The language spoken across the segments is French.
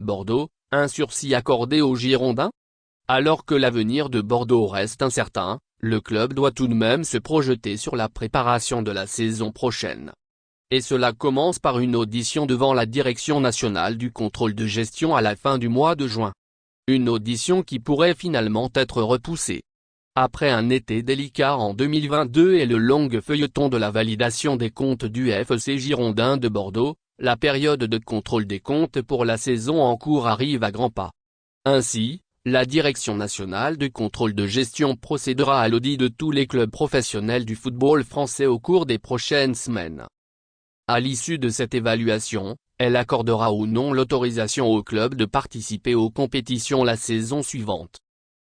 Bordeaux, un sursis accordé aux Girondins? Alors que l'avenir de Bordeaux reste incertain, le club doit tout de même se projeter sur la préparation de la saison prochaine. Et cela commence par une audition devant la Direction nationale du contrôle de gestion à la fin du mois de juin. Une audition qui pourrait finalement être repoussée. Après un été délicat en 2022 et le long feuilleton de la validation des comptes du FC Girondins de Bordeaux, la période de contrôle des comptes pour la saison en cours arrive à grands pas. Ainsi, la Direction nationale du contrôle de gestion procédera à l'audit de tous les clubs professionnels du football français au cours des prochaines semaines. À l'issue de cette évaluation, elle accordera ou non l'autorisation au club de participer aux compétitions la saison suivante.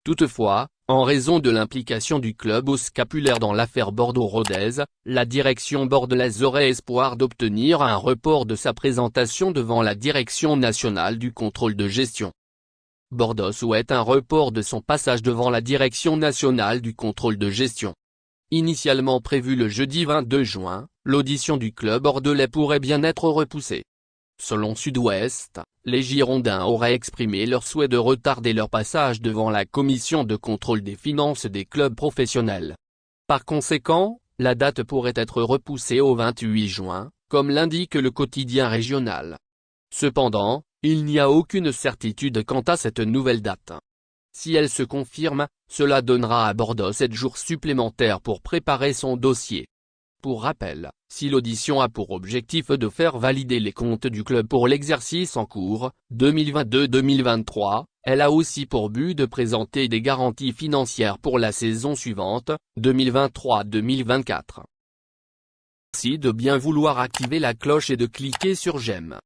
Toutefois, en raison de l'implication du club au scapulaire dans l'affaire Bordeaux-Rodez, la direction bordelaise aurait espoir d'obtenir un report de sa présentation devant la Direction nationale du contrôle de gestion. Bordeaux souhaite un report de son passage devant la Direction nationale du contrôle de gestion. Initialement prévue le jeudi 22 juin, l'audition du club bordelais pourrait bien être repoussée. Selon Sud-Ouest, les Girondins auraient exprimé leur souhait de retarder leur passage devant la commission de contrôle des finances des clubs professionnels. Par conséquent, la date pourrait être repoussée au 28 juin, comme l'indique le quotidien régional. Cependant, il n'y a aucune certitude quant à cette nouvelle date. Si elle se confirme, cela donnera à Bordeaux 7 jours supplémentaires pour préparer son dossier. Pour rappel, si l'audition a pour objectif de faire valider les comptes du club pour l'exercice en cours, 2022-2023, elle a aussi pour but de présenter des garanties financières pour la saison suivante, 2023-2024. Merci de bien vouloir activer la cloche et de cliquer sur j'aime.